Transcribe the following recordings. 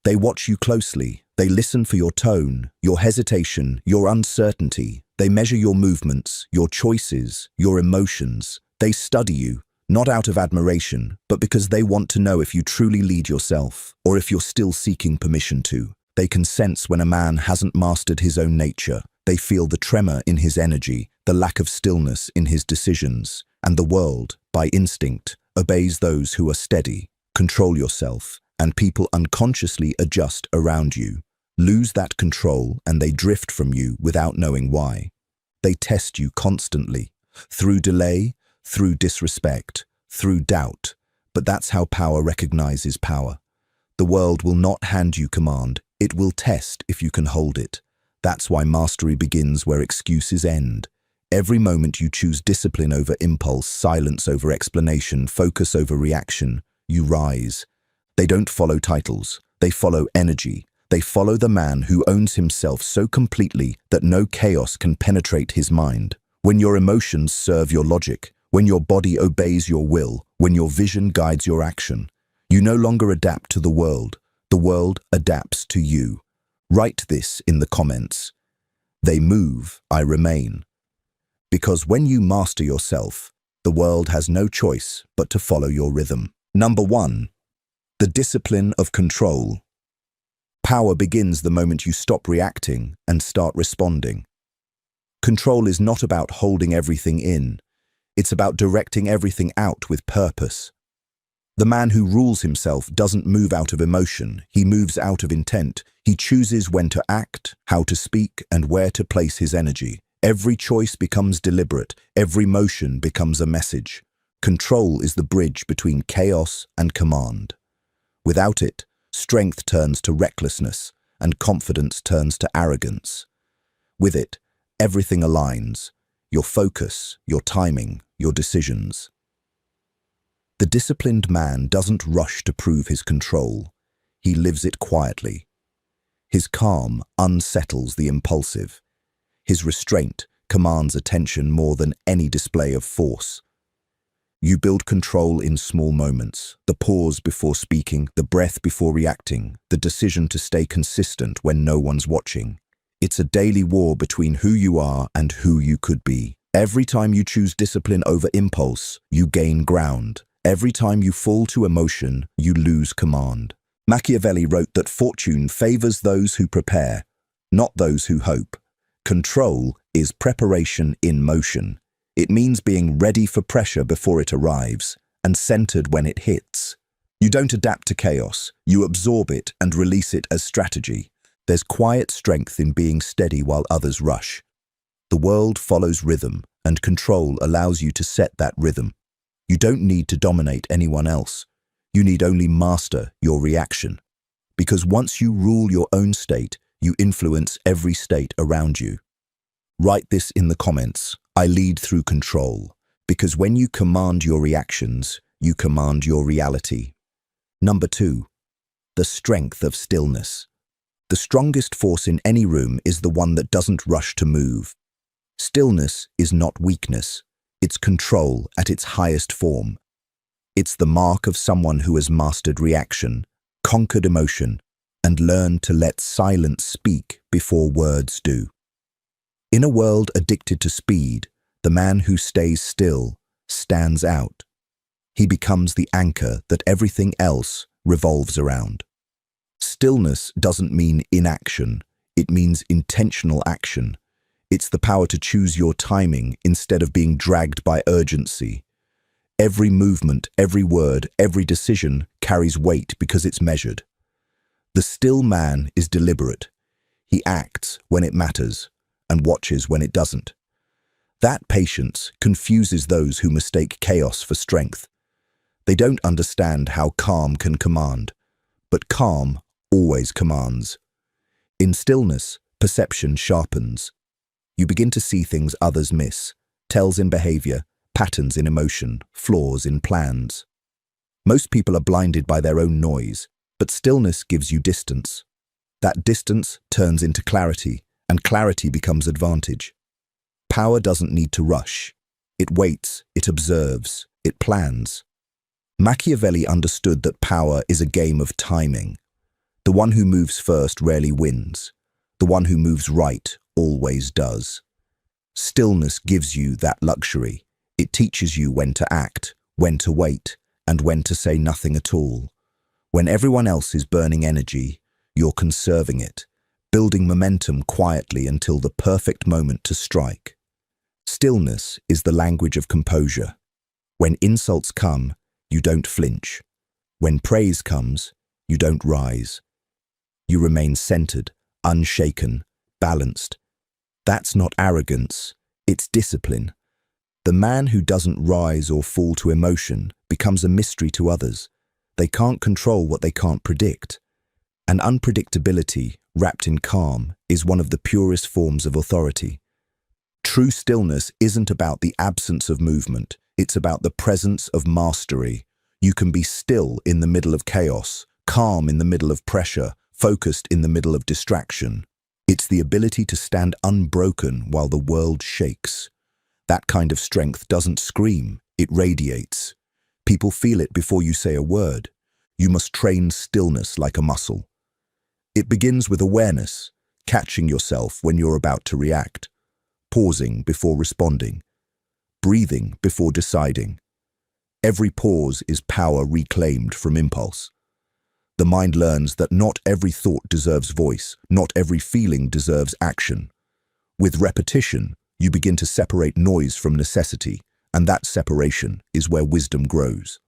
They watch you closely. They listen for your tone, your hesitation, your uncertainty. They measure your movements, your choices, your emotions. They study you, not out of admiration, but because they want to know if you truly lead yourself, or if you're still seeking permission to. They can sense when a man hasn't mastered his own nature. They feel the tremor in his energy, the lack of stillness in his decisions, and the world, by instinct, obeys those who are steady. Control yourself, and people unconsciously adjust around you. Lose that control, and they drift from you without knowing why. They test you constantly, through delay, through disrespect, through doubt. But that's how power recognizes power. The world will not hand you command. It will test if you can hold it. That's why mastery begins where excuses end. Every moment you choose discipline over impulse, silence over explanation, focus over reaction, you rise. They don't follow titles. They follow energy. They follow the man who owns himself so completely that no chaos can penetrate his mind. When your emotions serve your logic, when your body obeys your will, when your vision guides your action, you no longer adapt to the world adapts to you. Write this in the comments. They move, I remain. Because when you master yourself, the world has no choice but to follow your rhythm. Number 1. The discipline of control. Power begins the moment you stop reacting and start responding. Control is not about holding everything in. It's about directing everything out with purpose. The man who rules himself doesn't move out of emotion. He moves out of intent. He chooses when to act, how to speak, and where to place his energy. Every choice becomes deliberate. Every motion becomes a message. Control is the bridge between chaos and command. Without it, strength turns to recklessness, and confidence turns to arrogance. With it, everything aligns. Your focus, your timing, your decisions. The disciplined man doesn't rush to prove his control. He lives it quietly. His calm unsettles the impulsive. His restraint commands attention more than any display of force. You build control in small moments, the pause before speaking, the breath before reacting, the decision to stay consistent when no one's watching. It's a daily war between who you are and who you could be. Every time you choose discipline over impulse, you gain ground. Every time you fall to emotion, you lose command. Machiavelli wrote that fortune favors those who prepare, not those who hope. Control is preparation in motion. It means being ready for pressure before it arrives, and centered when it hits. You don't adapt to chaos, you absorb it and release it as strategy. There's quiet strength in being steady while others rush. The world follows rhythm, and control allows you to set that rhythm. You don't need to dominate anyone else. You need only master your reaction. Because once you rule your own state, you influence every state around you. Write this in the comments. I lead through control. Because when you command your reactions, you command your reality. Number 2. The strength of stillness. The strongest force in any room is the one that doesn't rush to move. Stillness is not weakness. It's control at its highest form. It's the mark of someone who has mastered reaction, conquered emotion, and learned to let silence speak before words do. In a world addicted to speed, the man who stays still stands out. He becomes the anchor that everything else revolves around. Stillness doesn't mean inaction, it means intentional action. It's the power to choose your timing instead of being dragged by urgency. Every movement, every word, every decision carries weight because it's measured. The still man is deliberate. He acts when it matters and watches when it doesn't. That patience confuses those who mistake chaos for strength. They don't understand how calm can command, but calm always commands. In stillness, perception sharpens. You begin to see things others miss, tells in behavior, patterns in emotion, flaws in plans. Most people are blinded by their own noise, but stillness gives you distance. That distance turns into clarity, and clarity becomes advantage. Power doesn't need to rush. It waits, it observes, it plans. Machiavelli understood that power is a game of timing. The one who moves first rarely wins. The one who moves right always does. Stillness gives you that luxury. It teaches you when to act, when to wait, and when to say nothing at all. When everyone else is burning energy, you're conserving it, building momentum quietly until the perfect moment to strike. Stillness is the language of composure. When insults come, you don't flinch. When praise comes, you don't rise. You remain centered, unshaken, balanced. That's not arrogance, it's discipline. The man who doesn't rise or fall to emotion becomes a mystery to others. They can't control what they can't predict. And unpredictability, wrapped in calm, is one of the purest forms of authority. True stillness isn't about the absence of movement, it's about the presence of mastery. You can be still in the middle of chaos, calm in the middle of pressure, focused in the middle of distraction. It's the ability to stand unbroken while the world shakes. That kind of strength doesn't scream, it radiates. People feel it before you say a word. You must train stillness like a muscle. It begins with awareness, catching yourself when you're about to react, pausing before responding, breathing before deciding. Every pause is power reclaimed from impulse. The mind learns that not every thought deserves voice, not every feeling deserves action. With repetition, you begin to separate noise from necessity, and that separation is where wisdom grows.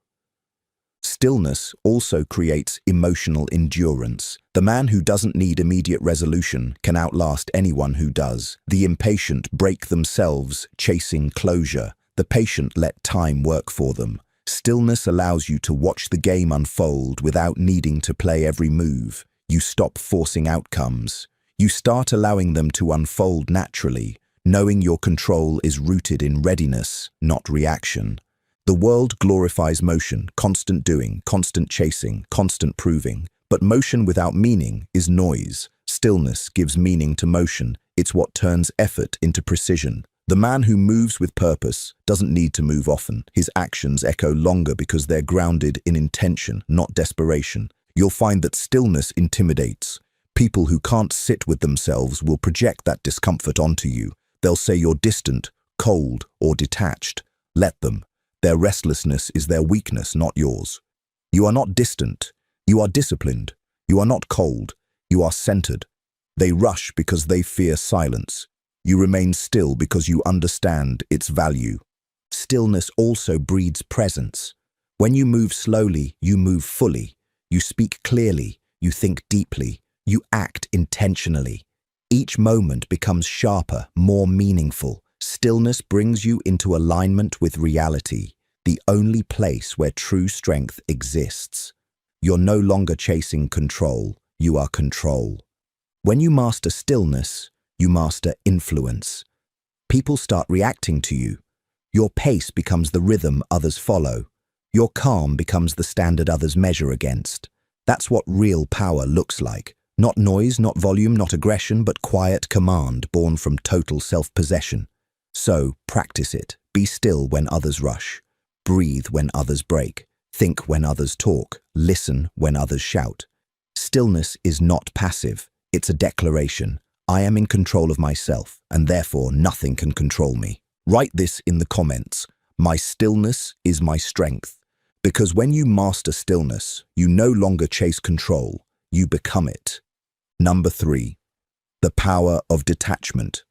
Stillness also creates emotional endurance. The man who doesn't need immediate resolution can outlast anyone who does. The impatient break themselves, chasing closure. The patient let time work for them. Stillness allows you to watch the game unfold without needing to play every move. You stop forcing outcomes. You start allowing them to unfold naturally, knowing your control is rooted in readiness, not reaction. The world glorifies motion, constant doing, constant chasing, constant proving. But motion without meaning is noise. Stillness gives meaning to motion. It's what turns effort into precision. The man who moves with purpose doesn't need to move often. His actions echo longer because they're grounded in intention, not desperation. You'll find that stillness intimidates. People who can't sit with themselves will project that discomfort onto you. They'll say you're distant, cold, or detached. Let them. Their restlessness is their weakness, not yours. You are not distant. You are disciplined. You are not cold. You are centered. They rush because they fear silence. You remain still because you understand its value. Stillness also breeds presence. When you move slowly, you move fully. You speak clearly. You think deeply. You act intentionally. Each moment becomes sharper, more meaningful. Stillness brings you into alignment with reality, the only place where true strength exists. You're no longer chasing control, you are control. When you master stillness, you master influence. People start reacting to you. Your pace becomes the rhythm others follow. Your calm becomes the standard others measure against. That's what real power looks like. Not noise, not volume, not aggression, but quiet command born from total self-possession. So, practice it. Be still when others rush. Breathe when others break. Think when others talk. Listen when others shout. Stillness is not passive. It's a declaration. I am in control of myself, and therefore nothing can control me. Write this in the comments. My stillness is my strength. Because when you master stillness, you no longer chase control, you become it. Number 3. The power of detachment.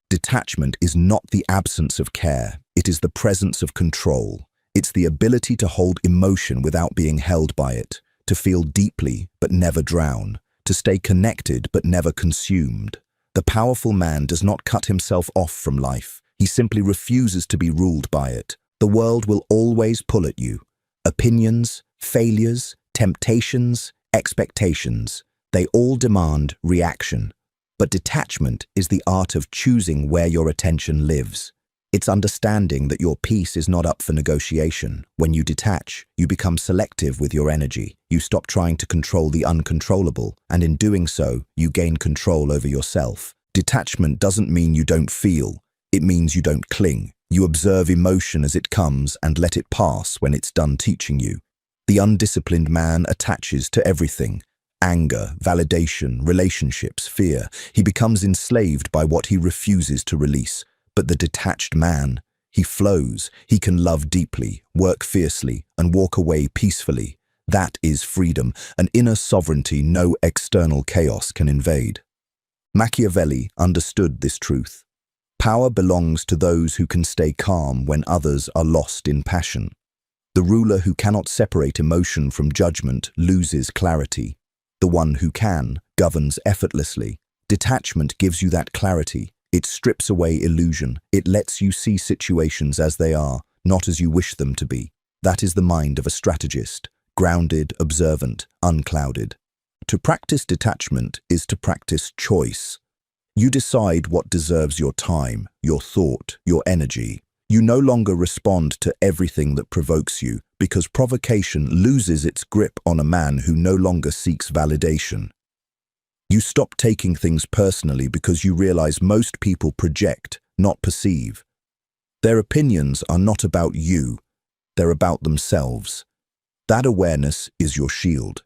Detachment is not the absence of care, it is the presence of control. It's the ability to hold emotion without being held by it, to feel deeply but never drown, to stay connected but never consumed. The powerful man does not cut himself off from life, he simply refuses to be ruled by it. The world will always pull at you. Opinions, failures, temptations, expectations, they all demand reaction. But detachment is the art of choosing where your attention lives. It's understanding that your peace is not up for negotiation. When you detach, you become selective with your energy. You stop trying to control the uncontrollable, and in doing so, you gain control over yourself. Detachment doesn't mean you don't feel. It means you don't cling. You observe emotion as it comes and let it pass when it's done teaching you. The undisciplined man attaches to everything. anger, validation, relationships, fear. He becomes enslaved by what he refuses to release. But the detached man, he flows. He can love deeply, work fiercely, and walk away peacefully. That is freedom, an inner sovereignty no external chaos can invade. Machiavelli understood this truth. Power belongs to those who can stay calm when others are lost in passion. The ruler who cannot separate emotion from judgment loses clarity. The one who can governs effortlessly. Detachment gives you that clarity. It strips away illusion. It lets you see situations as they are, not as you wish them to be. That is the mind of a strategist, grounded, observant, unclouded. To practice detachment is to practice choice. You decide what deserves your time, your thought, your energy. You no longer respond to everything that provokes you, because provocation loses its grip on a man who no longer seeks validation. You stop taking things personally because you realize most people project, not perceive. Their opinions are not about you, they're about themselves. That awareness is your shield.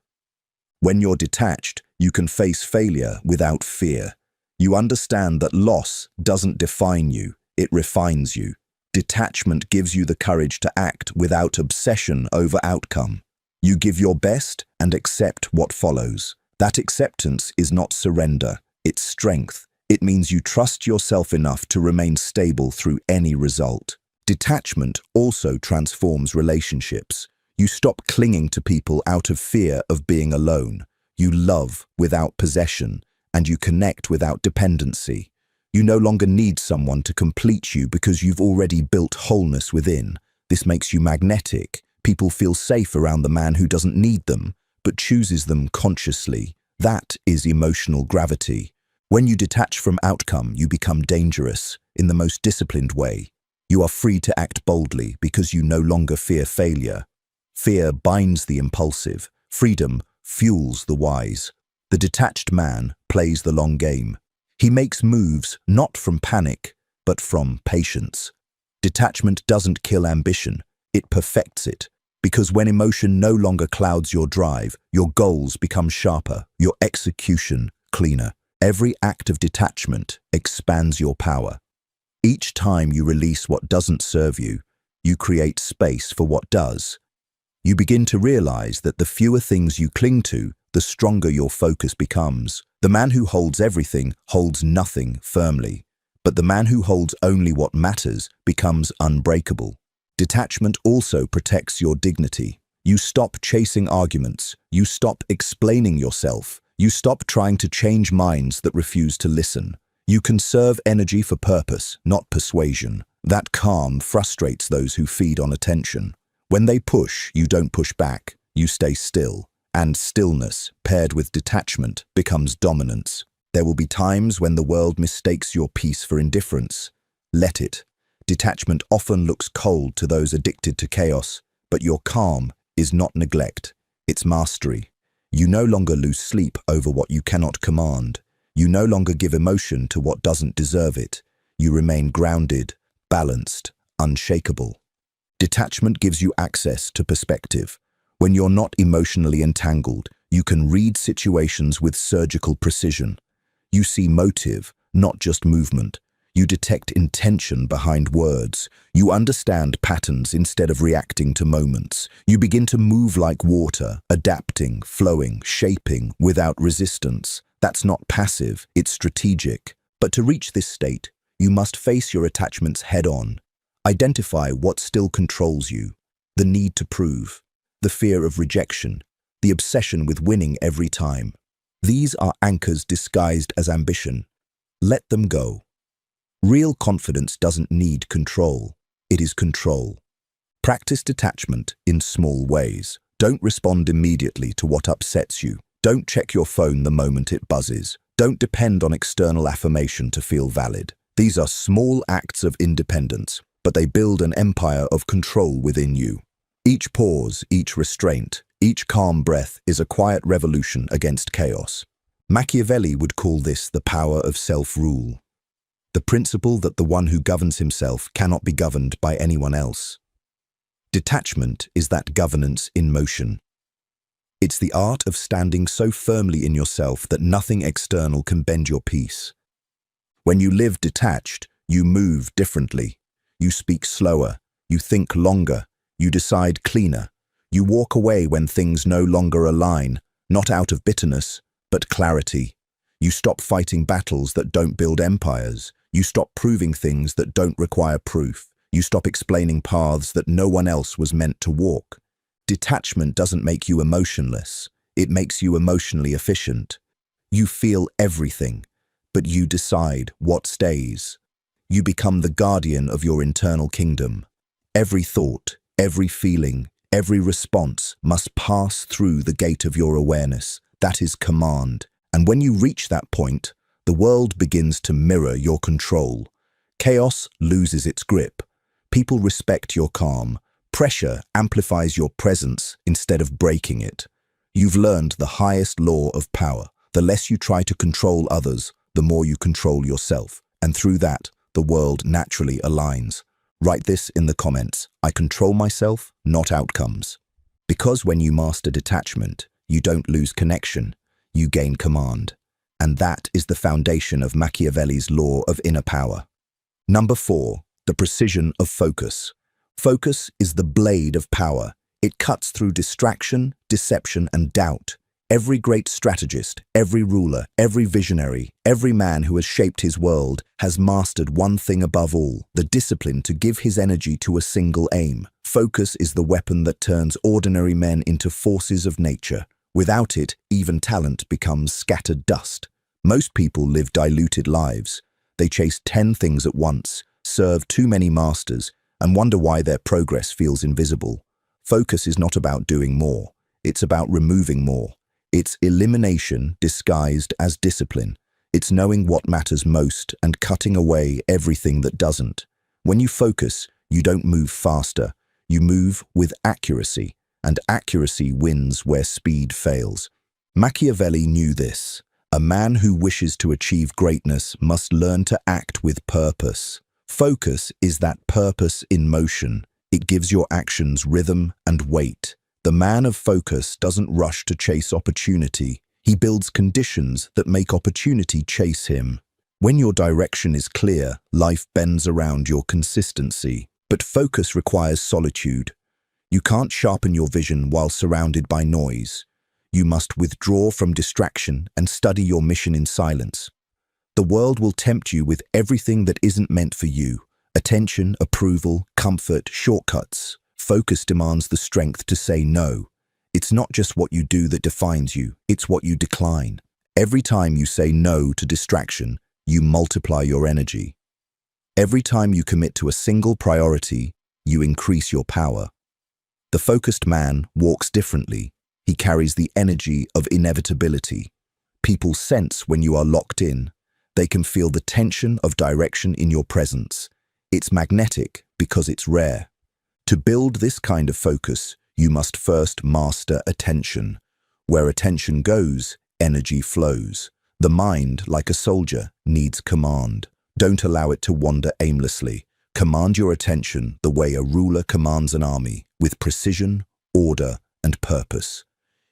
When you're detached, you can face failure without fear. You understand that loss doesn't define you, it refines you. Detachment gives you the courage to act without obsession over outcome. You give your best and accept what follows. That acceptance is not surrender, it's strength. It means you trust yourself enough to remain stable through any result. Detachment also transforms relationships. You stop clinging to people out of fear of being alone. You love without possession, and you connect without dependency. You no longer need someone to complete you because you've already built wholeness within. This makes you magnetic. People feel safe around the man who doesn't need them, but chooses them consciously. That is emotional gravity. When you detach from outcome, you become dangerous in the most disciplined way. You are free to act boldly because you no longer fear failure. Fear binds the impulsive. Freedom fuels the wise. The detached man plays the long game. He makes moves not from panic, but from patience. Detachment doesn't kill ambition, it perfects it. Because when emotion no longer clouds your drive, your goals become sharper, your execution cleaner. Every act of detachment expands your power. Each time you release what doesn't serve you, you create space for what does. You begin to realize that the fewer things you cling to, the stronger your focus becomes. The man who holds everything holds nothing firmly, but the man who holds only what matters becomes unbreakable. Detachment also protects your dignity. You stop chasing arguments. You stop explaining yourself. You stop trying to change minds that refuse to listen. You conserve energy for purpose, not persuasion. That calm frustrates those who feed on attention. When they push, you don't push back. You stay still. And stillness, paired with detachment, becomes dominance. There will be times when the world mistakes your peace for indifference. Let it. Detachment often looks cold to those addicted to chaos, but your calm is not neglect, it's mastery. You no longer lose sleep over what you cannot command. You no longer give emotion to what doesn't deserve it. You remain grounded, balanced, unshakable. Detachment gives you access to perspective. When you're not emotionally entangled, you can read situations with surgical precision. You see motive, not just movement. You detect intention behind words. You understand patterns instead of reacting to moments. You begin to move like water, adapting, flowing, shaping without resistance. That's not passive, it's strategic. But to reach this state, you must face your attachments head-on. Identify what still controls you, the need to prove, the fear of rejection, the obsession with winning every time. These are anchors disguised as ambition. Let them go. Real confidence doesn't need control. It is control. Practice detachment in small ways. Don't respond immediately to what upsets you. Don't check your phone the moment it buzzes. Don't depend on external affirmation to feel valid. These are small acts of independence, but they build an empire of control within you. Each pause, each restraint, each calm breath is a quiet revolution against chaos. Machiavelli would call this the power of self-rule. The principle that the one who governs himself cannot be governed by anyone else. Detachment is that governance in motion. It's the art of standing so firmly in yourself that nothing external can bend your peace. When you live detached, you move differently. You speak slower, you think longer, you decide cleaner. You walk away when things no longer align, not out of bitterness, but clarity. You stop fighting battles that don't build empires. You stop proving things that don't require proof. You stop explaining paths that no one else was meant to walk. Detachment doesn't make you emotionless. It makes you emotionally efficient. You feel everything, but you decide what stays. You become the guardian of your internal kingdom. Every thought, every feeling, every response must pass through the gate of your awareness. That is command. And when you reach that point, the world begins to mirror your control. Chaos loses its grip. People respect your calm. Pressure amplifies your presence instead of breaking it. You've learned the highest law of power. The less you try to control others, the more you control yourself. And through that, the world naturally aligns. Write this in the comments. I control myself, not outcomes. Because when you master detachment, you don't lose connection, you gain command. And that is the foundation of Machiavelli's law of inner power. Number 4, the precision of focus. Focus is the blade of power. It cuts through distraction, deception, and doubt. Every great strategist, every ruler, every visionary, every man who has shaped his world has mastered one thing above all, the discipline to give his energy to a single aim. Focus is the weapon that turns ordinary men into forces of nature. Without it, even talent becomes scattered dust. Most people live diluted lives. They chase 10 things at once, serve too many masters, and wonder why their progress feels invisible. Focus is not about doing more. It's about removing more. It's elimination disguised as discipline. It's knowing what matters most and cutting away everything that doesn't. When you focus, you don't move faster. You move with accuracy, and accuracy wins where speed fails. Machiavelli knew this. A man who wishes to achieve greatness must learn to act with purpose. Focus is that purpose in motion. It gives your actions rhythm and weight. The man of focus doesn't rush to chase opportunity. He builds conditions that make opportunity chase him. When your direction is clear, life bends around your consistency. But focus requires solitude. You can't sharpen your vision while surrounded by noise. You must withdraw from distraction and study your mission in silence. The world will tempt you with everything that isn't meant for you. Attention, approval, comfort, shortcuts. Focus demands the strength to say no. It's not just what you do that defines you, it's what you decline. Every time you say no to distraction, you multiply your energy. Every time you commit to a single priority, you increase your power. The focused man walks differently. He carries the energy of inevitability. People sense when you are locked in. They can feel the tension of direction in your presence. It's magnetic because it's rare. To build this kind of focus, you must first master attention. Where attention goes, energy flows. The mind, like a soldier, needs command. Don't allow it to wander aimlessly. Command your attention the way a ruler commands an army, with precision, order, and purpose.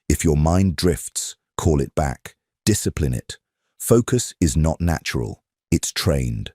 If your mind drifts, call it back. Discipline it. Focus is not natural, it's trained.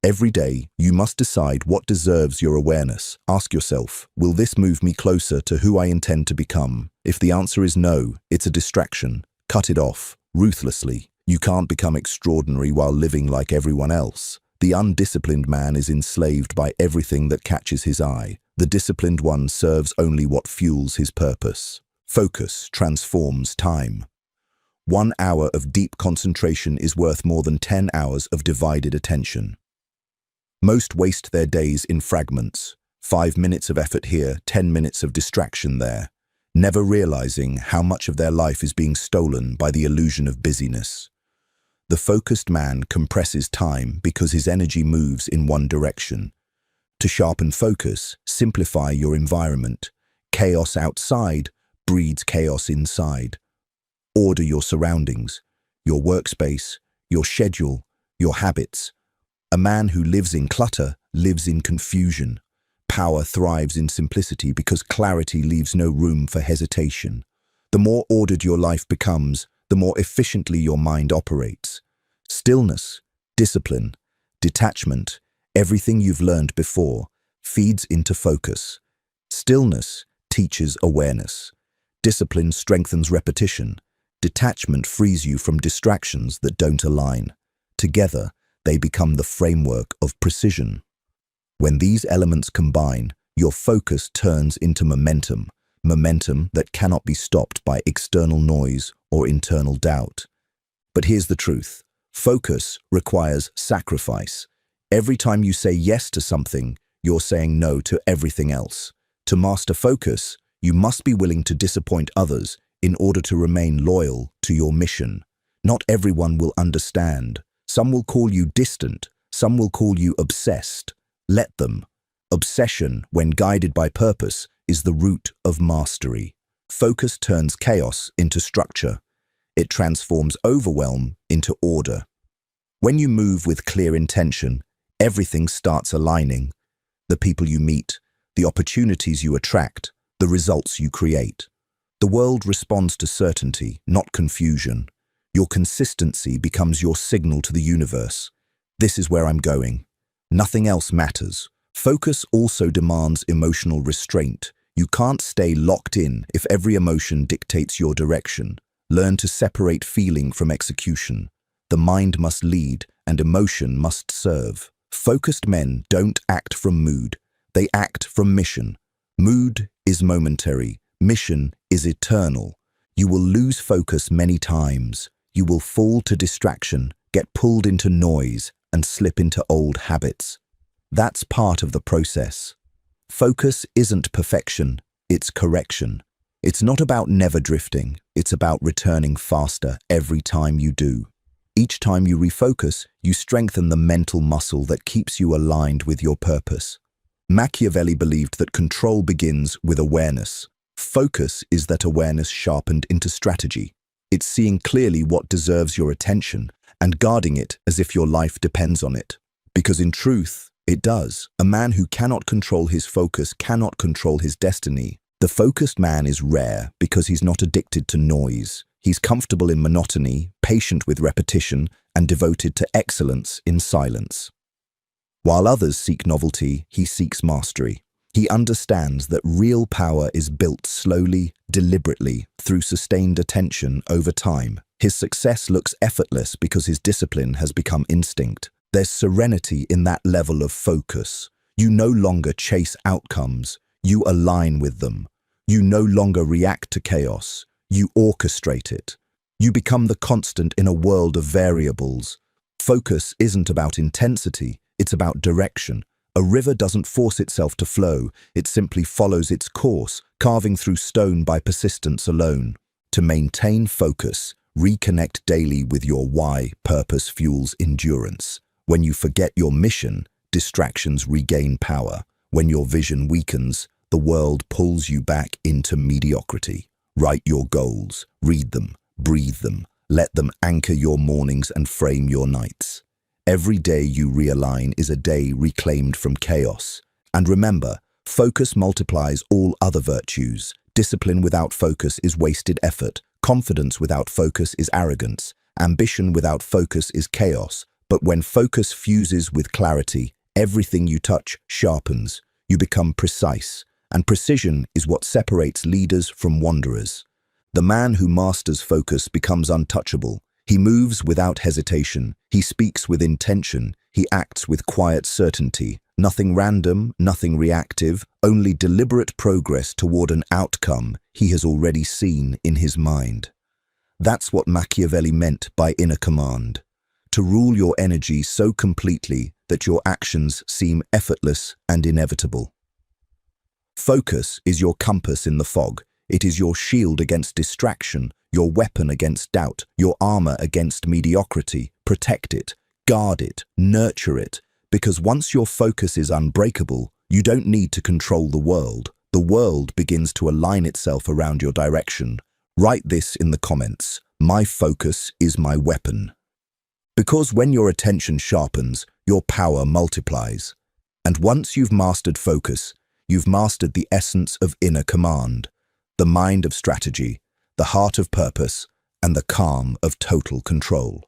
Every day, you must decide what deserves your awareness. Ask yourself, will this move me closer to who I intend to become? If the answer is no, it's a distraction. Cut it off, ruthlessly. You can't become extraordinary while living like everyone else. The undisciplined man is enslaved by everything that catches his eye. The disciplined one serves only what fuels his purpose. Focus transforms time. 1 hour of deep concentration is worth more than 10 hours of divided attention. Most waste their days in fragments, 5 minutes of effort here, 10 minutes of distraction there, never realizing how much of their life is being stolen by the illusion of busyness. The focused man compresses time because his energy moves in one direction. To sharpen focus, simplify your environment. Chaos outside breeds chaos inside. Order your surroundings, your workspace, your schedule, your habits. A man who lives in clutter lives in confusion. Power thrives in simplicity because clarity leaves no room for hesitation. The more ordered your life becomes, the more efficiently your mind operates. Stillness, discipline, detachment, everything you've learned before, feeds into focus. Stillness teaches awareness. Discipline strengthens repetition. Detachment frees you from distractions that don't align. Together, they become the framework of precision. When these elements combine, your focus turns into momentum, momentum that cannot be stopped by external noise or internal doubt. But here's the truth. Focus requires sacrifice. Every time you say yes to something, you're saying no to everything else. To master focus, you must be willing to disappoint others in order to remain loyal to your mission. Not everyone will understand. Some will call you distant, some will call you obsessed. Let them. Obsession, when guided by purpose, is the root of mastery. Focus turns chaos into structure. It transforms overwhelm into order. When you move with clear intention, everything starts aligning. The people you meet, the opportunities you attract, the results you create. The world responds to certainty, not confusion. Your consistency becomes your signal to the universe. This is where I'm going. Nothing else matters. Focus also demands emotional restraint. You can't stay locked in if every emotion dictates your direction. Learn to separate feeling from execution. The mind must lead and emotion must serve. Focused men don't act from mood. They act from mission. Mood is momentary. Mission is eternal. You will lose focus many times. You will fall to distraction, get pulled into noise, and slip into old habits. That's part of the process. Focus isn't perfection, it's correction. It's not about never drifting, it's about returning faster every time you do. Each time you refocus, you strengthen the mental muscle that keeps you aligned with your purpose. Machiavelli believed that control begins with awareness. Focus is that awareness sharpened into strategy. It's seeing clearly what deserves your attention and guarding it as if your life depends on it. Because in truth, it does. A man who cannot control his focus cannot control his destiny. The focused man is rare because he's not addicted to noise. He's comfortable in monotony, patient with repetition, and devoted to excellence in silence. While others seek novelty, he seeks mastery. He understands that real power is built slowly, deliberately, through sustained attention over time. His success looks effortless because his discipline has become instinct. There's serenity in that level of focus. You no longer chase outcomes, you align with them. You no longer react to chaos, you orchestrate it. You become the constant in a world of variables. Focus isn't about intensity, it's about direction. A river doesn't force itself to flow, it simply follows its course, carving through stone by persistence alone. To maintain focus, reconnect daily with your why. Purpose fuels endurance. When you forget your mission, distractions regain power. When your vision weakens, the world pulls you back into mediocrity. Write your goals, read them, breathe them, let them anchor your mornings and frame your nights. Every day you realign is a day reclaimed from chaos. And remember, focus multiplies all other virtues. Discipline without focus is wasted effort. Confidence without focus is arrogance. Ambition without focus is chaos. But when focus fuses with clarity, everything you touch sharpens. You become precise. And precision is what separates leaders from wanderers. The man who masters focus becomes untouchable. He moves without hesitation. He speaks with intention. He acts with quiet certainty. Nothing random, nothing reactive, only deliberate progress toward an outcome he has already seen in his mind. That's what Machiavelli meant by inner command. To rule your energy so completely that your actions seem effortless and inevitable. Focus is your compass in the fog. It is your shield against distraction, your weapon against doubt, your armor against mediocrity. Protect it, guard it, nurture it, because once your focus is unbreakable, you don't need to control the world. The world begins to align itself around your direction. Write this in the comments. My focus is my weapon. Because when your attention sharpens, your power multiplies. And once you've mastered focus, you've mastered the essence of inner command, the mind of strategy, the heart of purpose, and the calm of total control.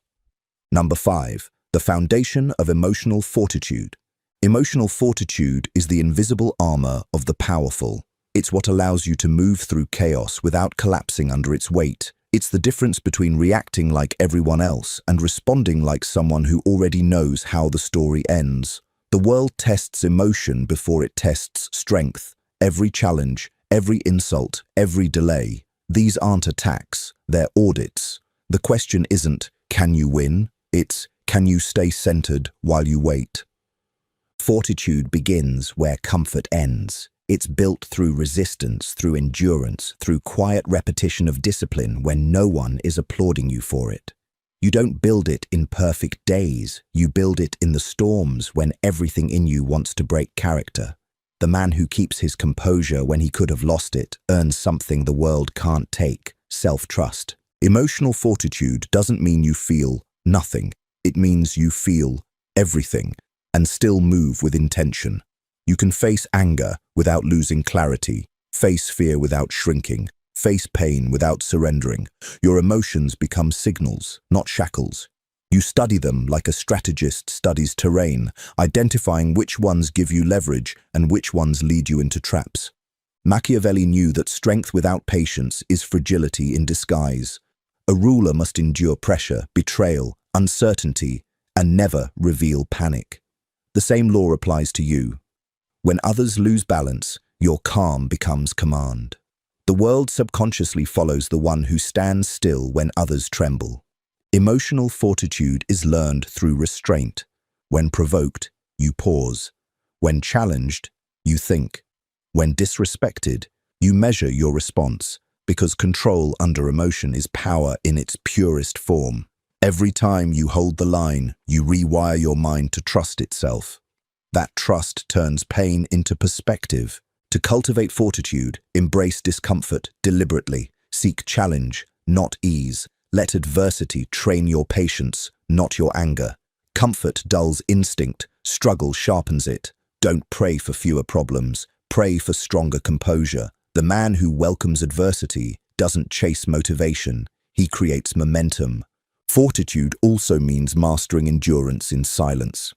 Number 5. The foundation of emotional fortitude. Emotional fortitude is the invisible armor of the powerful. It's what allows you to move through chaos without collapsing under its weight. It's the difference between reacting like everyone else and responding like someone who already knows how the story ends. The world tests emotion before it tests strength. Every challenge, every insult, every delay. These aren't attacks, they're audits. The question isn't, can you win? It's, can you stay centered while you wait? Fortitude begins where comfort ends. It's built through resistance, through endurance, through quiet repetition of discipline when no one is applauding you for it. You don't build it in perfect days. You build it in the storms when everything in you wants to break character. The man who keeps his composure when he could have lost it earns something the world can't take: self-trust. Emotional fortitude doesn't mean you feel nothing. It means you feel everything and still move with intention. You can face anger without losing clarity, face fear without shrinking, face pain without surrendering. Your emotions become signals, not shackles. You study them like a strategist studies terrain, identifying which ones give you leverage and which ones lead you into traps. Machiavelli knew that strength without patience is fragility in disguise. A ruler must endure pressure, betrayal, uncertainty, and never reveal panic. The same law applies to you. When others lose balance, your calm becomes command. The world subconsciously follows the one who stands still when others tremble. Emotional fortitude is learned through restraint. When provoked, you pause. When challenged, you think. When disrespected, you measure your response, because control under emotion is power in its purest form. Every time you hold the line, you rewire your mind to trust itself. That trust turns pain into perspective. To cultivate fortitude, embrace discomfort deliberately. Seek challenge, not ease. Let adversity train your patience, not your anger. Comfort dulls instinct, struggle sharpens it. Don't pray for fewer problems, pray for stronger composure. The man who welcomes adversity doesn't chase motivation, he creates momentum. Fortitude also means mastering endurance in silence.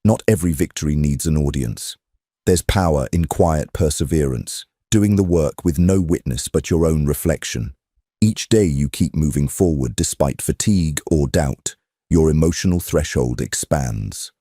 Not every victory needs an audience. There's power in quiet perseverance, doing the work with no witness but your own reflection. Each day you keep moving forward despite fatigue or doubt. Your emotional threshold expands.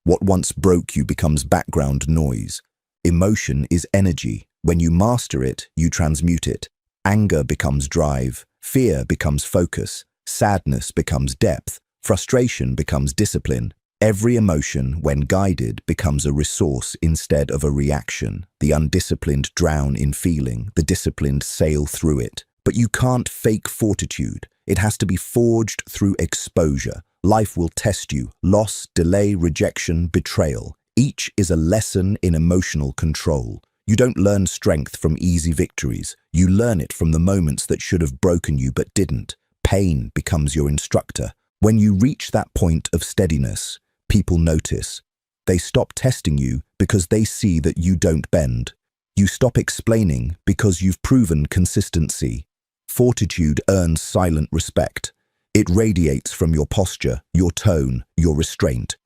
What once broke you becomes background noise. Emotion is energy. When you master it, you transmute it. Anger becomes drive. Fear becomes focus. Sadness becomes depth. Frustration becomes discipline. Every emotion, when guided, becomes a resource instead of a reaction. The undisciplined drown in feeling, the disciplined sail through it. But you can't fake fortitude. It has to be forged through exposure. Life will test you. Loss, delay, rejection, betrayal. Each is a lesson in emotional control. You don't learn strength from easy victories. You learn it from the moments that should have broken you but didn't. Pain becomes your instructor. When you reach that point of steadiness, people notice. They stop testing you because they see that you don't bend. You stop explaining because you've proven consistency. Fortitude earns silent respect. It radiates from your posture, your tone, your restraint.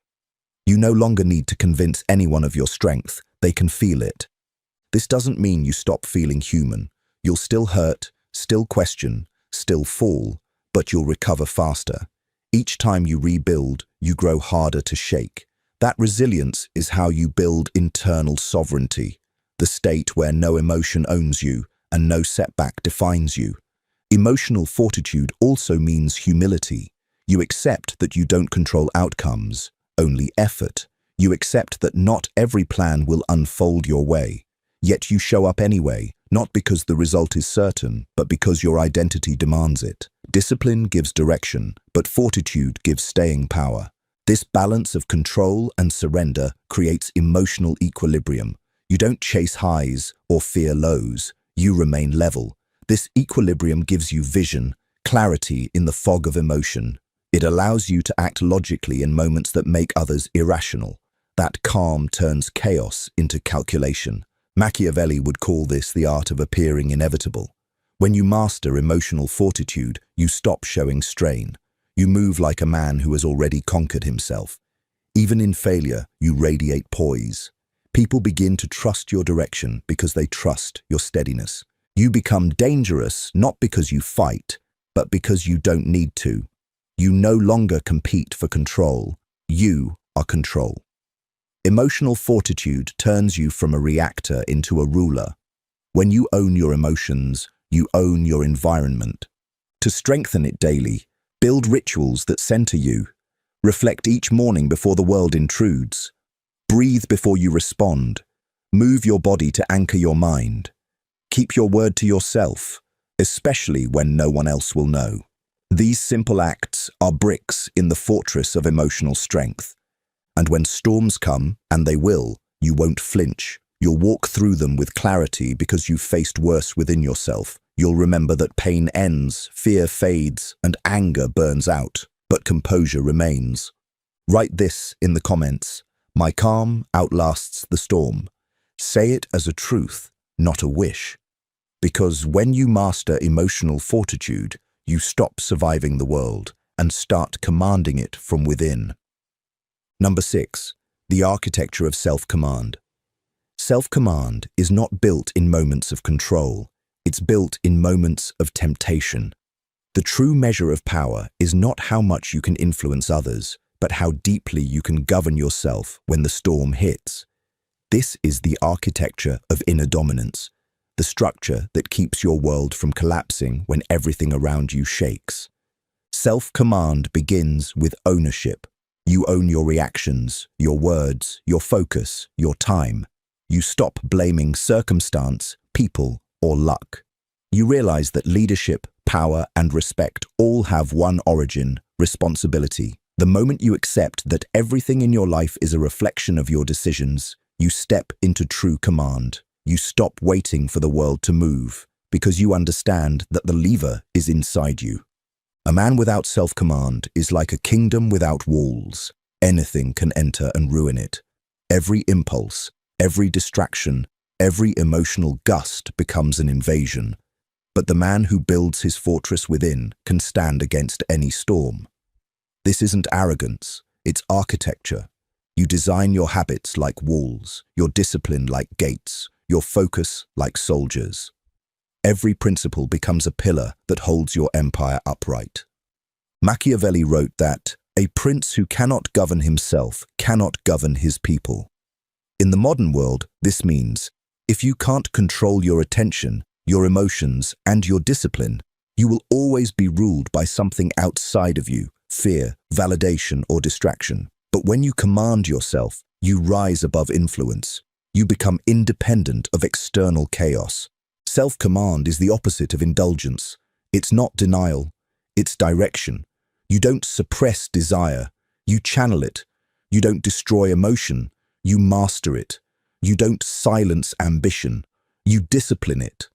You no longer need to convince anyone of your strength. They can feel it. This doesn't mean you stop feeling human. You'll still hurt, still question, still fall, but you'll recover faster. Each time you rebuild, you grow harder to shake. That resilience is how you build internal sovereignty, the state where no emotion owns you and no setback defines you. Emotional fortitude also means humility. You accept that you don't control outcomes, only effort. You accept that not every plan will unfold your way. Yet you show up anyway, not because the result is certain, but because your identity demands it. Discipline gives direction, but fortitude gives staying power. This balance of control and surrender creates emotional equilibrium. You don't chase highs or fear lows. You remain level. This equilibrium gives you vision, clarity in the fog of emotion. It allows you to act logically in moments that make others irrational. That calm turns chaos into calculation. Machiavelli would call this the art of appearing inevitable. When you master emotional fortitude, you stop showing strain. You move like a man who has already conquered himself. Even in failure, you radiate poise. People begin to trust your direction because they trust your steadiness. You become dangerous not because you fight, but because you don't need to. You no longer compete for control. You are control. Emotional fortitude turns you from a reactor into a ruler. When you own your emotions, you own your environment. To strengthen it daily, build rituals that center you. Reflect each morning before the world intrudes. Breathe before you respond. Move your body to anchor your mind. Keep your word to yourself, especially when no one else will know. These simple acts are bricks in the fortress of emotional strength. And when storms come, and they will, you won't flinch. You'll walk through them with clarity because you've faced worse within yourself. You'll remember that pain ends, fear fades, and anger burns out, but composure remains. Write this in the comments: "My calm outlasts the storm." Say it as a truth, not a wish. Because when you master emotional fortitude, you stop surviving the world and start commanding it from within. Number 6. The architecture of self-command. Self-command is not built in moments of control. It's built in moments of temptation. The true measure of power is not how much you can influence others, but how deeply you can govern yourself when the storm hits. This is the architecture of inner dominance, the structure that keeps your world from collapsing when everything around you shakes. Self-command begins with ownership. You own your reactions, your words, your focus, your time. You stop blaming circumstance, people, or luck. You realize that leadership, power, and respect all have one origin: responsibility. The moment you accept that everything in your life is a reflection of your decisions, you step into true command. You stop waiting for the world to move, because you understand that the lever is inside you. A man without self-command is like a kingdom without walls. Anything can enter and ruin it. Every impulse, every distraction, every emotional gust becomes an invasion. But the man who builds his fortress within can stand against any storm. This isn't arrogance, it's architecture. You design your habits like walls, your discipline like gates, your focus like soldiers. Every principle becomes a pillar that holds your empire upright. Machiavelli wrote that a prince who cannot govern himself cannot govern his people. In the modern world, this means if you can't control your attention, your emotions, and your discipline, you will always be ruled by something outside of you: fear, validation, or distraction. But when you command yourself, you rise above influence. You become independent of external chaos. Self-command is the opposite of indulgence. It's not denial, it's direction. You don't suppress desire, you channel it. You don't destroy emotion, you master it. You don't silence ambition, you discipline it.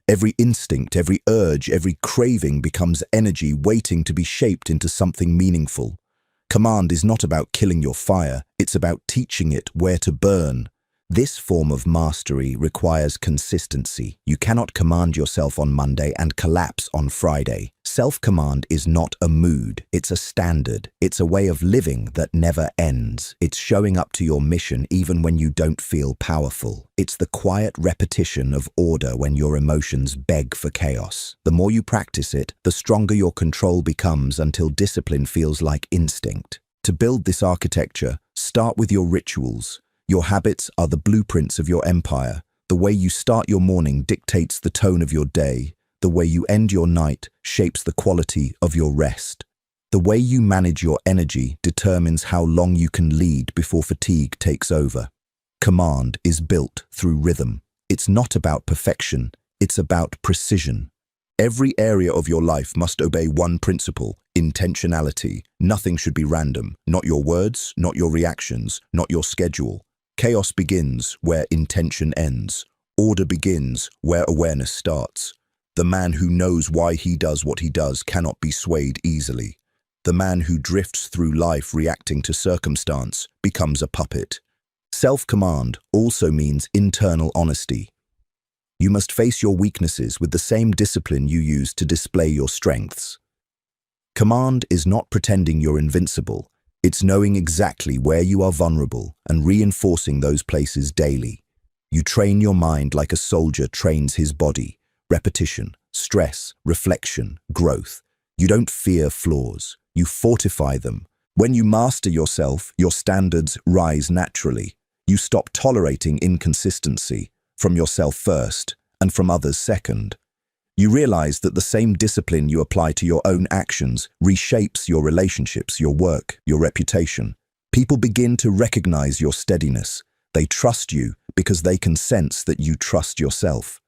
Every instinct, every urge, every craving becomes energy waiting to be shaped into something meaningful. Command is not about killing your fire, it's about teaching it where to burn. This form of mastery requires consistency. You cannot command yourself on Monday and collapse on Friday. Self-command is not a mood, it's a standard. It's a way of living that never ends. It's showing up to your mission even when you don't feel powerful. It's the quiet repetition of order when your emotions beg for chaos. The more you practice it, the stronger your control becomes until discipline feels like instinct. To build this architecture, start with your rituals. Your habits are the blueprints of your empire. The way you start your morning dictates the tone of your day. The way you end your night shapes the quality of your rest. The way you manage your energy determines how long you can lead before fatigue takes over. Command is built through rhythm. It's not about perfection, it's about precision. Every area of your life must obey one principle: intentionality. Nothing should be random. Not your words, not your reactions, not your schedule. Chaos begins where intention ends. Order begins where awareness starts. The man who knows why he does what he does cannot be swayed easily. The man who drifts through life reacting to circumstance becomes a puppet. Self-command also means internal honesty. You must face your weaknesses with the same discipline you use to display your strengths. Command is not pretending you're invincible. It's knowing exactly where you are vulnerable and reinforcing those places daily. You train your mind like a soldier trains his body. Repetition, stress, reflection, growth. You don't fear flaws. You fortify them. When you master yourself, your standards rise naturally. You stop tolerating inconsistency, from yourself first and from others second. You realize that the same discipline you apply to your own actions reshapes your relationships, your work, your reputation. People begin to recognize your steadiness. They trust you because they can sense that you trust yourself.